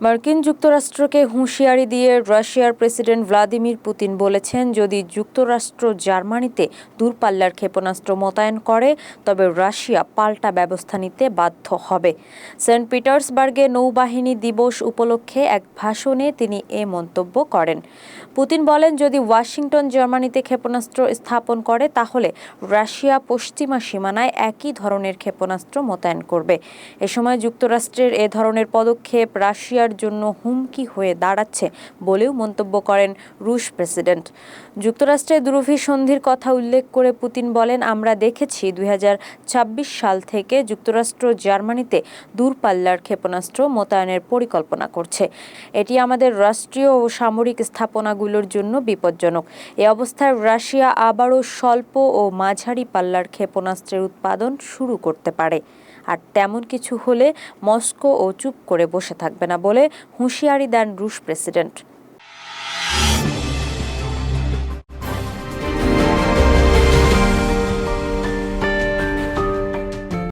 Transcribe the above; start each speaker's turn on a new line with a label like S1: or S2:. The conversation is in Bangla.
S1: মার্কিন যুক্তরাষ্ট্রকে হুঁশিয়ারি দিয়ে রাশিয়ার প্রেসিডেন্ট ভ্লাদিমির পুতিন বলেছেন, যদি যুক্তরাষ্ট্র জার্মানিতে দূরপাল্লার ক্ষেপণাস্ত্র মোতায়েন করে তবে রাশিয়া পাল্টা ব্যবস্থা নিতে বাধ্য হবে। সেন্ট পিটার্সবার্গে নৌবাহিনী দিবস উপলক্ষে এক ভাষণে তিনি এ মন্তব্য করেন। পুতিন বলেন, যদি ওয়াশিংটন জার্মানিতে ক্ষেপণাস্ত্র স্থাপন করে তাহলে রাশিয়া পশ্চিমা সীমানায় একই ধরনের ক্ষেপণাস্ত্র মোতায়েন করবে। এ সময় যুক্তরাষ্ট্রের এ ধরনের পদক্ষেপ রাশিয়ার জন্য হুমকি হয়ে দাঁড়াচ্ছে বলেও মন্তব্য করেন রুশ প্রেসিডেন্ট। যুক্তরাষ্ট্রের দুরূহ সন্ধির কথা উল্লেখ করে পুতিন বলেন, আমরা দেখেছি 2026 সাল থেকে যুক্তরাষ্ট্র জার্মানিতে দূরপাল্লার ক্ষেপণাস্ত্র মোতায়েনের পরিকল্পনা করছে। এটি আমাদের রাষ্ট্রীয় ও সামরিক স্থাপনাগুলোর জন্য বিপজ্জনক। এ অবস্থায় রাশিয়া আবারও স্বল্প ও মাঝারি পাল্লার ক্ষেপণাস্ত্রের উৎপাদন শুরু করতে পারে। আর তেমন কিছু হলে মস্কো ও চুপ করে বসে থাকবে না বলে হুঁশিয়ারি দেন রুশ প্রেসিডেন্ট।